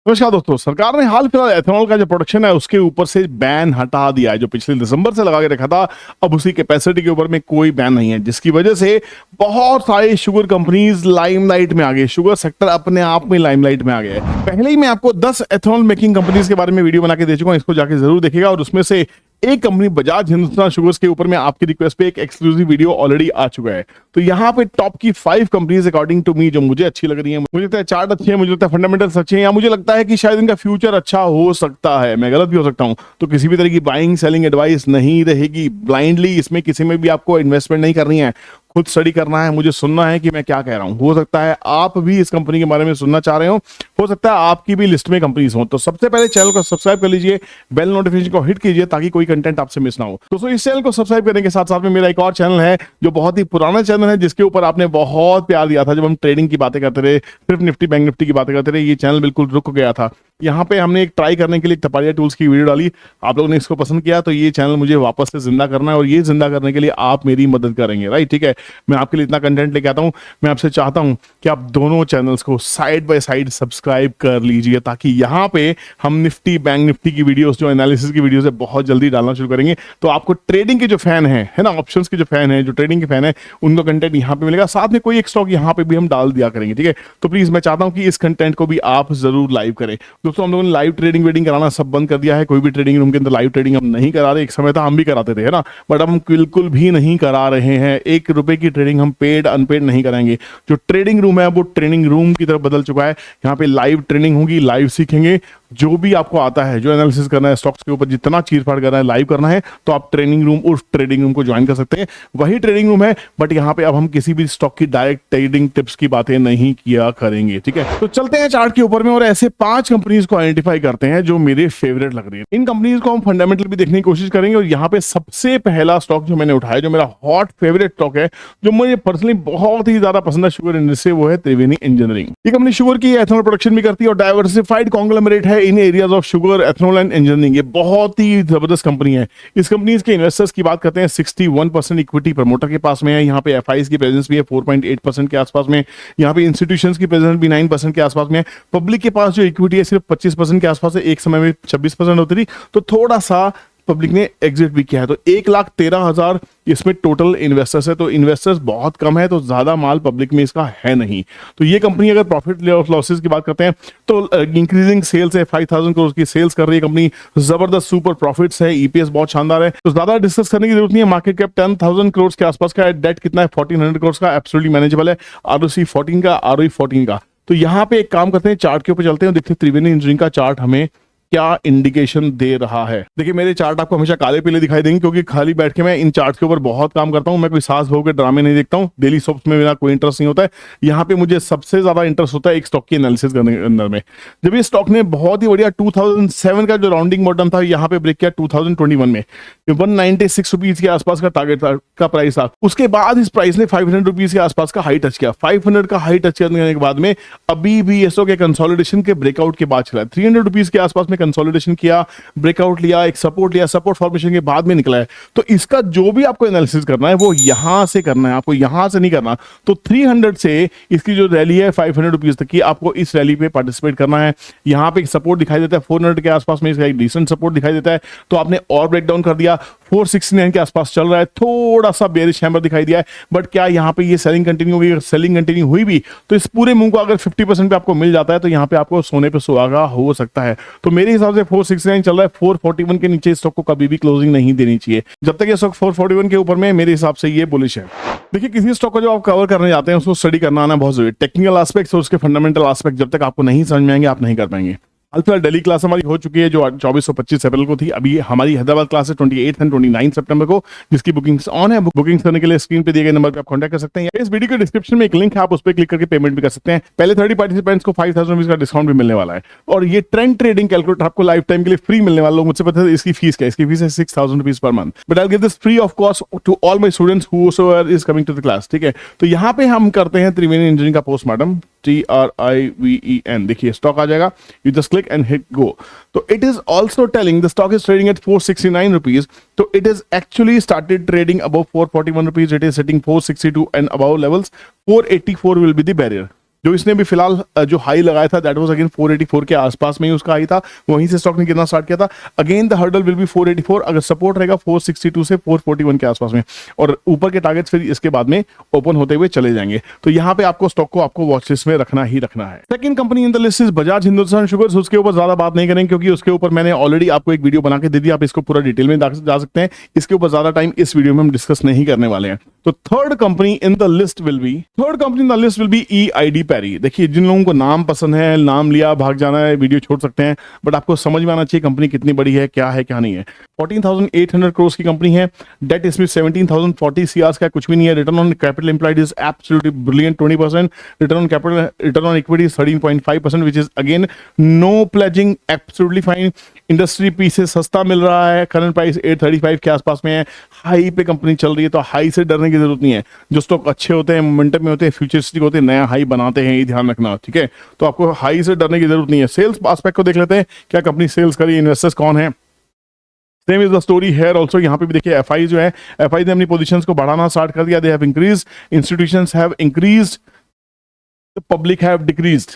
नमस्कार दोस्तों, सरकार ने हाल फिलहाल एथेनॉल का जो प्रोडक्शन है उसके ऊपर से बैन हटा दिया है। जो पिछले दिसंबर से लगा के रखा था, अब उसी कैपेसिटी के ऊपर में कोई बैन नहीं है, जिसकी वजह से बहुत सारी शुगर कंपनीज लाइमलाइट में आ गए। शुगर सेक्टर अपने आप में लाइमलाइट में आ गया है। पहले ही मैं आपको 10 एथेनॉल मेकिंग कंपनीज के बारे में वीडियो बना के दे चुका हूं, इसको जाके जरूर देखिएगा। और उसमें से एक कंपनी बजाज हिंदुस्तान शुगर्स के ऊपर में आपकी रिक्वेस्ट पे एक एक्सक्लूसिव वीडियो ऑलरेडी आ चुका है। तो यहाँ पे टॉप की 5 कंपनीज अकॉर्डिंग टू मी जो मुझे अच्छी लग रही है, मुझे लगता है चार्ट अच्छे हैं, मुझे लगता है फंडामेंटल्स अच्छे हैं, या मुझे लगता है कि शायद इनका फ्यूचर अच्छा हो सकता है। मैं गलत भी हो सकता हूं। तो किसी भी तरह की बाइंग सेलिंग एडवाइस नहीं रहेगी। ब्लाइंडली इसमें किसी में भी आपको इन्वेस्टमेंट नहीं करनी है। खुद स्टडी करना है, मुझे सुनना है कि मैं क्या कह रहा हूं। हो सकता है आप भी इस कंपनी के बारे में सुनना चाह रहे हो सकता है आपकी भी लिस्ट में कंपनीज हो। तो सबसे पहले चैनल को सब्सक्राइब कर लीजिए, बेल नोटिफिकेशन को हिट कीजिए ताकि कोई कंटेंट आपसे मिस ना हो। दोस्तों, इस चैनल को सब्सक्राइब करने के साथ साथ में मेरा एक और चैनल है जो बहुत ही पुराना चैनल है, जिसके ऊपर आपने बहुत प्यार दिया था जब हम ट्रेडिंग की बातें करते रहे, सिर्फ निफ्टी बैंक निफ्टी की बातें करते रहे। ये चैनल बिल्कुल रुक गया था। यहाँ पे हमने एक ट्राई करने के लिए टपारिया टूल्स की वीडियो डाली, आप लोगों ने इसको पसंद किया, तो ये चैनल मुझे वापस से जिंदा करना है और ये जिंदा करने के लिए आप मेरी मदद करेंगे, राइट? ठीक है, मैं आपके लिए इतना कंटेंट लेके आता हूँ। मैं आपसे चाहता हूँ कि आप दोनों चैनल्स को साइड बाय साइड सब्सक्राइब कर लीजिए, ताकि यहाँ पे हम निफ्टी बैंक निफ्टी की वीडियोस, जो एनालिसिस की वीडियोस है, बहुत जल्दी डालना शुरू करेंगे। तो आपको ट्रेडिंग के जो फैन है ना, ऑप्शंस के जो फैन है, जो ट्रेडिंग के फैन है, उनको कंटेंट यहाँ पे मिलेगा। साथ में कोई एक स्टॉक यहाँ पे भी हम डाल दिया करेंगे, ठीक है? तो प्लीज मैं चाहता हूँ कि इस कंटेंट को भी आप जरूर लाइव करें। दोस्तों, हम लोगों ने लाइव ट्रेडिंग वेडिंग कराना सब बंद कर दिया है। कोई भी ट्रेडिंग रूम के अंदर लाइव ट्रेडिंग हम नहीं करा रहे। एक समय था हम भी कराते थे, है ना, बट अब हम बिल्कुल भी नहीं करा रहे हैं। 1 रुपए की ट्रेडिंग हम पेड अनपेड नहीं कराएंगे। जो ट्रेडिंग रूम है वो ट्रेनिंग रूम की तरफ बदल चुका है। यहाँ पे लाइव ट्रेनिंग होगी, लाइव सीखेंगे। जो भी आपको आता है, जो एनालिसिस करना है स्टॉक्स के ऊपर, जितना चीरफाड़ करना है, लाइव करना है, तो आप ट्रेनिंग रूम, उस ट्रेडिंग रूम को ज्वाइन कर सकते हैं। वही ट्रेडिंग रूम है, बट यहाँ पे अब हम किसी भी स्टॉक की डायरेक्ट ट्रेडिंग टिप्स की बातें नहीं किया करेंगे, ठीक है? तो चलते हैं चार्ट के ऊपर में और ऐसे 5 कंपनीज को आइडेंटिफाई करते हैं जो मेरे फेवरेट लग रही है। इन कंपनीज को हम फंडामेंटल भी देखने की कोशिश करेंगे। और यहाँ पे सबसे पहला स्टॉक जो मैंने उठाया, जो मेरा हॉट फेवरेट स्टॉक है, जो मुझे पर्सनली बहुत ही ज्यादा पसंद है शुगर इंडस्ट्री, वो है त्रिवेणी इंजीनियरिंग। ये कंपनी शुगर की एथेनॉल प्रोडक्शन भी करती है और डाइवर्सिफाइड कॉन्ग्लोमरेट है in areas of sugar, ethanol and engineering. ये बहुत ही जबरदस्त कंपनी है। इस कंपनी के इन्वेस्टर्स की बात करते हैं, 61% इक्विटी प्रमोटर के पास में है। यहाँ पे एफआईज की प्रेजेंस भी है 4.8% के आसपास में। यहाँ पे इंस्टीट्यूशंस की प्रेजेंस भी 9% के आसपास में है। पब्लिक के पास जो इक्विटी है सिर्फ 25% के आसपास है। एक समय में 26% होती थी, तो थोड़ा सा पब्लिक ने एग्जिट भी किया है। तो 1,13,000 इसमें टोटल इन्वेस्टर्स है। तो इन्वेस्टर्स बहुत कम है, तो ज्यादा माल पब्लिक में इसका है नहीं। तो ये कंपनी अगर प्रॉफिट लॉसेस की बात करते हैं तो इंक्रीजिंग सेल्स है, 5,000 करोड़ की सेल्स कर रही है कंपनी। जबरदस्त सुपर प्रॉफिट्स है, ईपीएस बहुत शानदार है। तो ज्यादा डिस्कस करने की जरूरत नहीं है। मार्केट कैप 10,000 करोड़ के आसपास का है। डेट कितना है? 1,400 करोड़ का, एब्सोल्युटली मैनेजेबल है। आरओसी 14 का, आरओई 14 का। तो यहाँ पे एक काम करते हैं, चार्ट के ऊपर चलते हैं, देखते हैं त्रिवेणी इंजीनियरिंग का चार्ट हमें क्या इंडिकेशन दे रहा है। देखिए, मेरे चार्ट आपको हमेशा काले पीले दिखाई देंगे, क्योंकि खाली बैठ के मैं इन चार्ट के ऊपर बहुत काम करता हूं। मैं कोई सास बहू के ड्रामे नहीं देखता हूं। डेली सोप्स में मेरा कोई इंटरेस्ट नहीं होता है। यहाँ पे मुझे सबसे ज्यादा इंटरेस्ट होता है एक स्टॉक की एनालिसिस करने के अंदर में। जब ये स्टॉक ने बहुत ही बढ़िया 2007 का जो राउंडिंग बॉटम था, यहाँ पे ब्रेक किया 2021 में 196 रुपीज के आसपास का टारगेट का प्राइस था। उसके बाद इस प्राइस ने 500 रुपीज के आसपास का हाई टच किया। 500 का हाई टच करने के बाद में अभी भी ये स्टॉक कंसोलिडेशन के ब्रेकआउट के बाद चला है। 300 रुपीज के आसपास में कंसोलिडेशन किया, ब्रेकआउट लिया, एक सपोर्ट लिया, सपोर्ट फॉर्मेशन के बाद में निकला है। तो इसका जो भी आपको एनालिसिस करना है वो यहां से करना है, आपको यहां से नहीं करना। तो 300 से इसकी जो रैली है 500 रुपीज तक की, आपको इस रैली पे पार्टिसिपेट करना है। यहां पे एक सपोर्ट दिखाई देता है 400 के आसपास में, इसका एक डिसेंट सपोर्ट दिखाई देता है। तो आपने और ब्रेकडाउन कर दिया, 469 के आसपास चल रहा है, थोड़ा सा बेरिश हैमर दिखाई दिया है। बट क्या यहाँ पे ये सेलिंग कंटिन्यू होगी? अगर सेलिंग कंटिन्यू हुई भी तो इस पूरे मूव को अगर 50% पे आपको मिल जाता है, तो यहाँ पे आपको सोने पे सुहागा हो सकता है। तो मेरे हिसाब से 469 चल रहा है, 441 के नीचे स्टॉक को कभी भी क्लोजिंग नहीं देनी चाहिए। जब तक ये स्टॉक 441 के ऊपर में, मेरे हिसाब से ये बुलिश है। देखिए, किसी स्टॉक को जो आप कवर करने जाते हैं उसको स्टडी करना आना बहुत जरूरी है। टेक्निकल एस्पेक्ट्स और उसके फंडामेंटल एस्पेक्ट जब तक आपको नहीं समझ में आएंगे, आप नहीं कर पाएंगे। फिलहाल दिल्ली क्लास हमारी हो चुकी है, जो 24 और 25 अप्रैल को थी। अभी हमारी हैदराबाद क्लास है 28 एंड 29 सितंबर को, जिसकी बुकिंग्स ऑन है। बुकिंग्स करने के लिए स्क्रीन पे दिए गए नंबर पे आप कांटेक्ट कर सकते हैं। इस वीडियो के डिस्क्रिप्शन में एक लिंक है, आप उस पर क्लिक करके पेमेंट भी कर सकते हैं। पहले 30 पार्टिसिपेंट्स को 5,000 रुपीज का डिस्काउंट भी मिलने वाला है। और ये ट्रेंड ट्रेडिंग कैलकुलेटर आपको लाइफ टाइम के लिए फ्री मिलने वाला है। मुझसे पता है इसकी फीस क्या है? इसकी फीस है 6,000 rupees per month, but I give this free of cost to all my students whoever is coming to the class, ठीक है? तो यहाँ पे हम करते हैं त्रिवेणी इंजीनियरिंग का पोस्टमार्टम, TRIVEN। देखिए, स्टॉक आ जाएगा, you just click and hit go. तो it is also telling the stock is trading at 469 rupees. तो it is actually started trading above 441 rupees. It is sitting 462 and above levels. 484 will be the barrier. जो इसने भी फिलहाल जो high लगाया था that was again 484 के आसपास में ही उसका हाई था, वहीं से स्टॉक ने गिरना स्टार्ट किया था। Again the hurdle will be 484, अगर सपोर्ट रहेगा 462 से 441 के आसपास में, और ऊपर के टारगेट्स फिर इसके बाद में ओपन होते हुए चले जाएंगे। तो यहाँ पे आपको स्टॉक को आपको वॉच लिस्ट में रखना ही रखना है। Second company in the list is Bajaj Hindustan sugars. उसके ऊपर ज्यादा बात नहीं करेंगे क्योंकि उसके ऊपर मैंने ऑलरेडी आपको एक वीडियो बना के दे दिया, आप इसको पूरा डिटेल में जा सकते हैं। इसके ऊपर ज्यादा टाइम इस वीडियो में हम डिस्कस नहीं करने वाले हैं। तो third company in the list will be EID पैरी। देखिए, जिन लोगों को नाम पसंद है, नाम लिया भाग जाना है, वीडियो छोड़ सकते हैं, बट आपको समझ में आना चाहिए कंपनी कितनी बड़ी है क्या नहीं है। 14,800 करोड़ की कंपनी है, डेट इसमें 17,040 सीआर का कुछ भी नहीं है। Return on capital employed is absolutely brilliant 20%, return on capital, return on equity is 13.5%, which is again no pledging, absolutely fine. Industry P से सस्ता मिल रहा है, करंट प्राइस 835 के आसपास में है, हाई पे कंपनी चल रही है, तो हाई से डरने की जरूरत नहीं है। जो स्टॉक अच्छे होते हैं, मोमेंटम में होते हैं, फ्यूचरिस्टिक होते हैं, नया हाई बनाते हैं, ये ध्यान रखना, ठीक है। तो आपको हाई से डरने की जरूरत नहीं है। सेल्स एस्पेक्ट को देख लेते हैं, क्या कंपनी सेल्स करी, इन्वेस्टर्स कौन है। Same is the story here also. यहाँ पे भी देखिए एफआई जो है, एफआई ने अपनी पोजीशंस को बढ़ाना स्टार्ट कर दिया। They have increase, institutions have increased, public have decreased,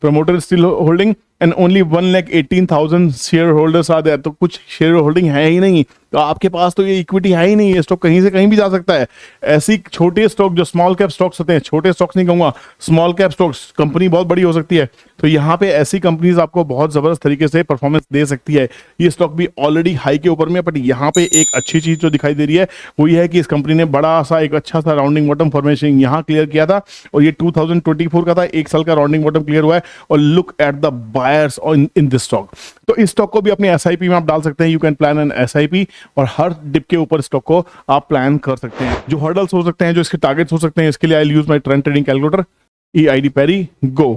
promoter is still holding and only 1,18,000 share holders are there. तो कुछ शेयर होल्डिंग है ही नहीं, तो आपके पास तो ये इक्विटी है ही नहीं, ये स्टॉक कहीं से कहीं भी जा सकता है। ऐसी छोटे स्टॉक जो स्मॉल कैप स्टॉक्स होते हैं, छोटे स्टॉक्स नहीं कहूंगा, स्मॉल कैप स्टॉक्स, कंपनी बहुत बड़ी हो सकती है। तो यहाँ पे ऐसी कंपनीज आपको बहुत जबरदस्त तरीके से परफॉर्मेंस दे सकती है। ये स्टॉक भी ऑलरेडी हाई के ऊपर में, बट यहाँ पे एक अच्छी चीज जो दिखाई दे रही है वो ये है कि इस कंपनी ने बड़ा सा एक अच्छा सा राउंडिंग बॉटम फॉर्मेशन यहाँ क्लियर किया था, और ये 2024 का था, एक साल का राउंडिंग बॉटम क्लियर हुआ है। और look at the buyers in this stock. तो इस स्टॉक को भी अपने एसआईपी में आप डाल सकते हैं। You can plan an SIP, और हर डिप के ऊपर स्टॉक को आप प्लान कर सकते हैं। जो हर्डल्स हो सकते हैं, जो इसके टारगेट्स हो सकते हैं, इसके लिए I will use my trend trading calculator, EID Parry go.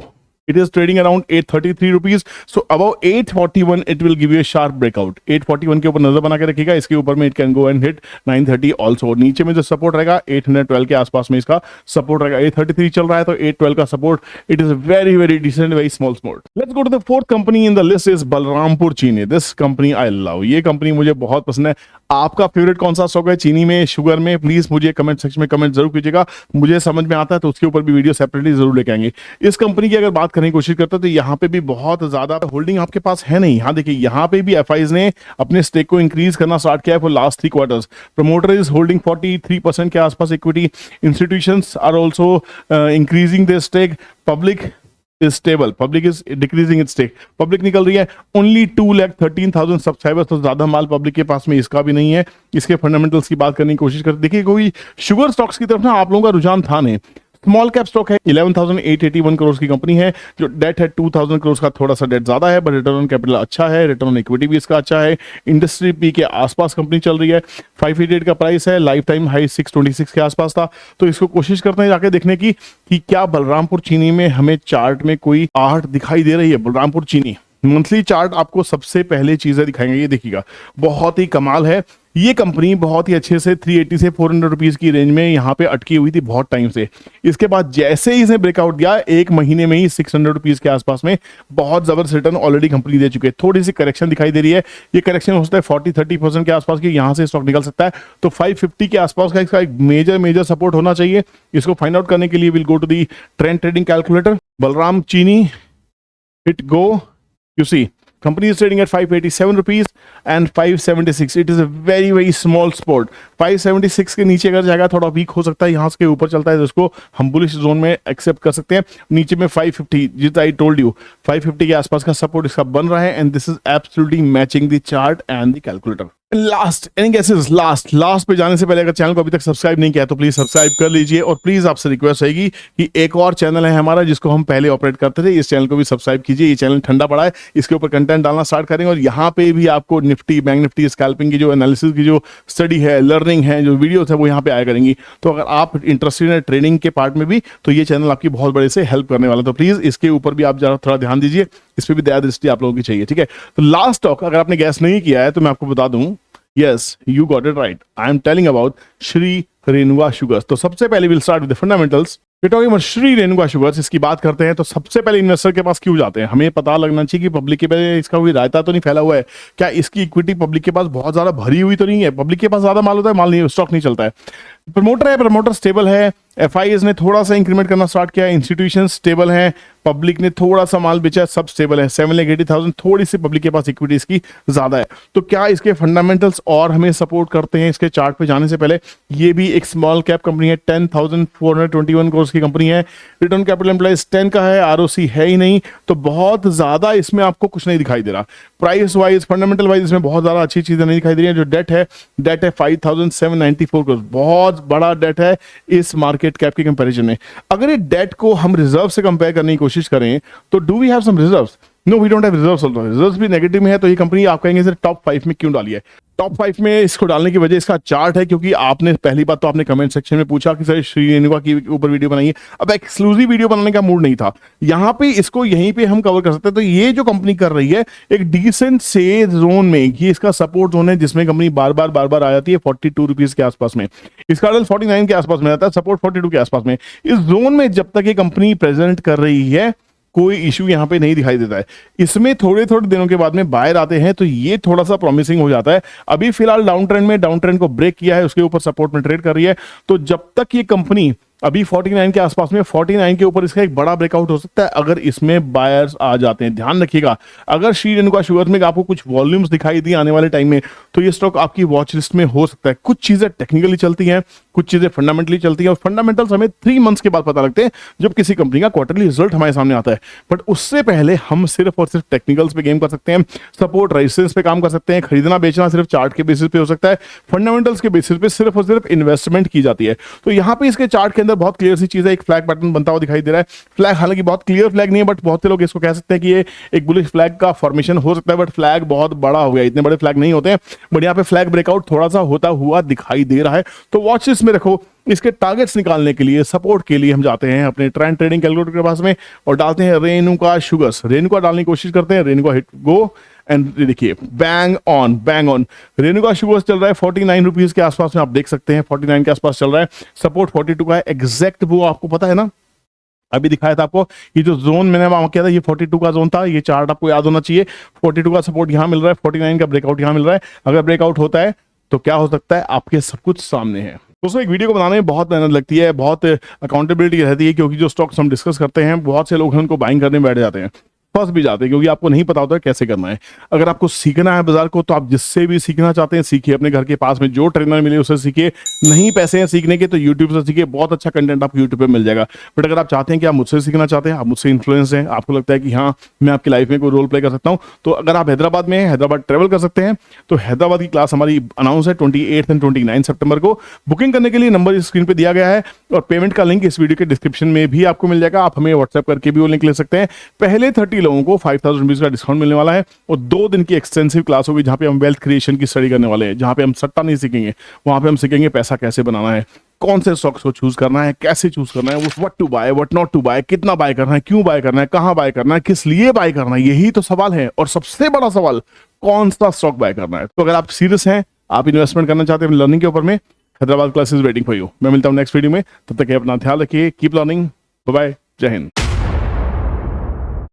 It is trading around 833 rupees. So above 841 it will give you a sharp breakout. 841 के ऊपर नजर बना के रखिएगा, इसके ऊपर में it can go and hit 930 also. नीचे में जो सपोर्ट रहेगा 812 के आसपास में इसका सपोर्ट रहेगा। 833 चल रहा है तो 812 का support, it is very very decent, very small support. Let's go to the fourth company in the list is Balrampur चीनी. This company I love. ये कंपनी मुझे बहुत पसंद है। आपका फेवरेट कौन सा स्टॉक है चीनी में, शुगर में? प्लीज मुझे कमेंट सेक्शन में कमेंट जरूर कीजिएगा, मुझे समझ में आता है तो उसके ऊपर भी वीडियो सेपरेटली जरूर लेके आएंगे। इस कंपनी की अगर बात करने की कोशिश करते हैं तो यहाँ पे भी बहुत ज्यादा होल्डिंग आपके पास है नहीं। यहाँ देखिए, यहाँ पे भी एफआईज ने अपने स्टेक को इंक्रीज करना स्टार्ट किया है for last 3 quarters. Promoter is holding 43% के आसपास equity, institutions are also increasing their stake, public is stable, public is decreasing its stake, public निकल रही है only 2,13,000 सब्सक्राइबर्स, तो ज्यादा माल पब्लिक के पास में इसका भी नहीं है। इसके फंडामेंटल्स की बात करने की कोशिश करते, देखिए कोई शुगर स्टॉक्स की तरफ ना आप लोगों का रुझान था नहीं। स्मॉल कैप स्टॉक है, 11,881 करोड़ की कंपनी है, जो डेट है 2,000 करोड़ का, थोड़ा सा डेट ज्यादा है, बट रिटर्न ऑन कैपिटल अच्छा है, रिटर्न ऑन इक्विटी भी इसका अच्छा है। इंडस्ट्री पी के आसपास कंपनी चल रही है, 588 का प्राइस है, लाइफ टाइम हाई 626 के आसपास था। तो इसको कोशिश करते हैं जाके देखने की कि क्या बलरामपुर चीनी में हमें चार्ट में कोई आहट दिखाई दे रही है। बलरामपुर चीनी मंथली चार्ट आपको सबसे पहले चीजें दिखाएंगे, ये देखिएगा बहुत ही कमाल है। ये कंपनी बहुत ही अच्छे से 380 से 400 रुपीज की रेंज में यहाँ पे अटकी हुई थी बहुत टाइम से। इसके बाद जैसे ही इसने ब्रेकआउट दिया, एक महीने में ही 600 रुपीज के आसपास में बहुत जबरदस्त रिटर्न ऑलरेडी कंपनी दे चुके हैं। थोड़ी सी करेक्शन दिखाई दे रही है, ये करेक्शन हो सकता है 40-30% के आसपास की, यहाँ से स्टॉक निकल सकता है। तो 550 के आसपास का इसका एक मेजर सपोर्ट होना चाहिए। इसको फाइंड आउट करने के लिए will go to the trend trading calculator, Balram Chini, hit go. You see, company is trading at 587 rupees and 576. It is a very very small spot. 576 के नीचे अगर जाएगा थोड़ा वीक हो सकता है, यहाँ से ऊपर चलता है तो इसको हम बुलिश जोन में एक्सेप्ट कर सकते हैं। नीचे में 550, जिस आई टोल्ड यू 550 के आसपास का सपोर्ट इसका बन रहा है, and this is absolutely matching the chart and the calculator. Last any guesses, last पे जाने से पहले अगर चैनल को अभी तक सब्सक्राइब नहीं किया तो प्लीज सब्सक्राइब कर लीजिए, और प्लीज आपसे रिक्वेस्ट रहेगी कि एक और चैनल है हमारा जिसको हम पहले ऑपरेट करते थे, इस चैनल को भी सब्सक्राइब कीजिए। ये चैनल ठंडा पड़ा है, इसके ऊपर कंटेंट डालना स्टार्ट करेंगे, और यहाँ पे भी आपको निफ्टी, बैंक निफ्टी, स्कैल्पिंग की जो एनालिसिस की जो स्टडी है, लर्निंग है, जो वीडियोस है वो यहाँ पे आया करेंगी। तो अगर आप इंटरेस्टेड हैं ट्रेनिंग के पार्ट में भी, तो ये चैनल आपकी बहुत बड़े से हेल्प करने वाला है। तो प्लीज इसके ऊपर भी आप जरा थोड़ा ध्यान दीजिए, इस पर भी दया दृष्टि आप लोगों की चाहिए, ठीक है। तो लास्ट स्टॉक अगर आपने गैस नहीं किया है तो मैं आपको बता दूं, yes you got it right, I am telling about Shri Renuka Sugars। तो सबसे पहले we'll start with the fundamentals। Talking about Shri Renuka sugars, इसकी बात करते हैं तो सबसे पहले इन्वेस्टर के पास क्यों जाते हैं, हमें पता लगना चाहिए कि पब्लिक के पास इसका कोई रायता तो नहीं फैला हुआ है, क्या इसकी इक्विटी पब्लिक के पास बहुत ज्यादा भरी हुई तो नहीं है, पब्लिक के पास ज्यादा माल होता है, माल नहीं, स्टॉक नहीं चलता है। प्रमोटर है, प्रमोटर स्टेबल है, एफआईएस ने थोड़ा सा इंक्रीमेंट करना स्टार्ट किया, इंस्टीट्यूशन स्टेबल है, पब्लिक ने थोड़ा सा माल बेचा, सब स्टेबल है। 7,80,000, थोड़ी सी पब्लिक के पास इक्विटी इसकी ज्यादा है। तो क्या इसके फंडामेंटल्स और हमें सपोर्ट करते हैं? इसके चार्ट पे जाने से पहले, ये भी एक स्मॉल कैप कंपनी है, 10,421 करोड़ की कंपनी है, रिटर्न कैपिटल एम्प्लॉइज 10 का है, आरओसी है ही नहीं, तो बहुत ज्यादा इसमें आपको कुछ नहीं दिखाई दे रहा। प्राइस वाइज, फंडामेंटल वाइज इसमें बहुत ज्यादा अच्छी चीजें नहीं दिखाई दे रही है। जो डेट है 5,794 करोड़, बहुत बड़ा डेट है इस मार्केट कैप के कंपैरिजन में। अगर ये डेट को हम रिजर्व से कंपेयर करने की कोशिश करें तो do we have some reserves? No, we don't have reserves also. Reserves भी नेगेटिव में है, तो ये कंपनी आप कहेंगे सर टॉप 5 में क्यों डाली है? टॉप 5 में इसको डालने की वजह इसका चार्ट है, क्योंकि आपने पहली बात तो आपने कमेंट सेक्शन में पूछा कि सर श्री रेणुका की ऊपर वीडियो बनाइए। अब एक्सक्लूसिव वीडियो बनाने का मूड नहीं था, यहाँ पे इसको यहीं पे हम कवर कर सकते हैं। तो ये जो कंपनी कर रही है एक डिसेंट से जोन में, ये इसका सपोर्ट जोन है जिसमें कंपनी बार बार आ जाती है 42 रुपीज के आसपास में। इसका 49 के आसपास में रहता है, सपोर्ट 42 के आसपास में। इस जोन में जब तक ये कंपनी प्रेजेंट कर रही है कोई इशू यहां पे नहीं दिखाई देता है। इसमें थोड़े थोड़े दिनों के बाद में बायर आते हैं तो ये थोड़ा सा प्रॉमिसिंग हो जाता है। अभी फिलहाल डाउन ट्रेंड को ब्रेक किया है, उसके ऊपर सपोर्ट में ट्रेड कर रही है। तो जब तक ये कंपनी अभी 49 के आसपास में, 49 के ऊपर इसका एक बड़ा ब्रेकआउट हो सकता है अगर इसमें बायर्स आ जाते हैं। ध्यान रखिएगा, अगर श्री रेणुका शुगर्स में आपको कुछ वॉल्यूम्स दिखाई दी आने वाले टाइम में तो ये स्टॉक आपकी वॉच लिस्ट में हो सकता है। कुछ चीजें टेक्निकली चलती हैं, कुछ चीजें फंडामेंटली चलती हैं, और फंडामेंटल्स हमें 3 मंथ्स के बाद पता लगते हैं जब किसी कंपनी का क्वार्टरली रिजल्ट हमारे सामने आता है। बट उससे पहले हम सिर्फ और सिर्फ टेक्निकल्स पे गेम कर सकते हैं, सपोर्ट रेजिस्टेंस पे काम कर सकते हैं। खरीदना बेचना सिर्फ चार्ट के बेसिस पे हो सकता है, फंडामेंटल्स के बेसिस पे सिर्फ और सिर्फ इन्वेस्टमेंट की जाती है। तो यहाँ पे इसके चार्ट के अंदर बहुत क्लियर सी चीज है, एक फ्लैग पैटर्न बनता हुआ दिखाई दे रहा है। फ्लैग हालांकि बहुत क्लियर फ्लैग नहीं है, बट बहुत से लोग इसको कह सकते हैं कि ये एक बुलिश फ्लैग का फॉर्मेशन हो सकता है, बट फ्लैग बहुत बड़ा हो गया, इतने बड़े फ्लैग नहीं होते हैं। बट यहाँ पे फ्लैग ब्रेकआउट थोड़ा सा होता हुआ दिखाई दे रहा है, तो वॉच लिस्ट में रखो। इसके टारगेट्स निकालने के लिए, सपोर्ट के लिए हम जाते हैं अपने ट्रेंड ट्रेडिंग कैलकुलेटर के पास में और डालते हैं रेणुका शुगर्स। रेणुका डालने की कोशिश करते हैं, रेणुका हिट गो, एंड देखिए बैंग ऑन रेणुका शुगर्स चल रहा है 49 रुपीज के आसपास में, आप देख सकते हैं 49 के आसपास चल रहा है। सपोर्ट 42 का है एग्जैक्ट, वो आपको पता है ना, अभी दिखाया था आपको। ये जो जोन मैंने वहां किया था ये 42 का जोन था, ये चार्ट आपको याद होना चाहिए। 42 का सपोर्ट यहां मिल रहा है, 49 का ब्रेकआउट यहां मिल रहा है। अगर ब्रेकआउट होता है तो क्या हो सकता है, आपके सब कुछ सामने है। दोस्तों, एक वीडियो को बनाने में बहुत मेहनत लगती है, बहुत अकाउंटेबिलिटी रहती है, क्योंकि जो स्टॉक्स हम डिस्कस करते हैं बहुत से लोग हैं उनको बाइंग करने में बैठ जाते हैं, फंस भी जाते हैं, क्योंकि आपको नहीं पता होता है कैसे करना है। अगर आपको सीखना है बाजार को तो आप जिससे भी सीखना चाहते हैं सीखिए, अपने घर के पास में जो ट्रेनर मिले उससे सीखिए। नहीं पैसे हैं सीखने के तो यूट्यूब से सीखिए, बहुत अच्छा कंटेंट आपको यूट्यूब पे मिल जाएगा। बट अगर आप चाहते हैं कि आप मुझसे सीखना चाहते हैं, आप मुझसे इन्फ्लुएंस हैं, आपको लगता है कि हाँ मैं आपकी लाइफ में कोई रोल प्ले कर सकता हूँ, तो अगर आप हैदराबाद में हैं, हैदराबाद ट्रेवल कर सकते हैं। तो हैदराबाद की क्लास हमारी अनाउंस है 28 एंड 29 सितंबर को। बुकिंग करने के लिए नंबर इस स्क्रीन पे दिया गया है और पेमेंट का लिंक इस वीडियो के डिस्क्रिप्शन में भी आपको मिल जाएगा। आप हमें व्हाट्सएप करके भी वो लिंक ले सकते हैं। पहले 30 लोगों को 5,000 रुपीज का डिस्काउंट मिलने वाला है और 2 दिन की एक्सटेंसिव क्लास होगी जहां पे हम वेल्थ क्रिएशन की स्टडी करने वाले हैं, जहां पे हम सट्टा नहीं सीखेंगे, वहां पे हम सीखेंगे पैसा कैसे बनाना है, कौन से स्टॉक्स को चूज करना है, कैसे चूज करना है, what to buy, what not to buy, कितना बाय करना है, क्यों बाय करना है, कहां बाय करना है, किस लिए बाय करना है, यही तो सवाल है। और सबसे बड़ा सवाल, कौन सा स्टॉक बाय करना है। तो अगर आप सीरियस हैं, आप इन्वेस्टमेंट करना चाहते हैं लर्निंग के ऊपर में, Hyderabad classes waiting for you. मैं मिलता हूं नेक्स्ट वीडियो में, तब तक अपना ध्यान रखिए, कीप लर्निंग, बाय बाय, जय हिंद।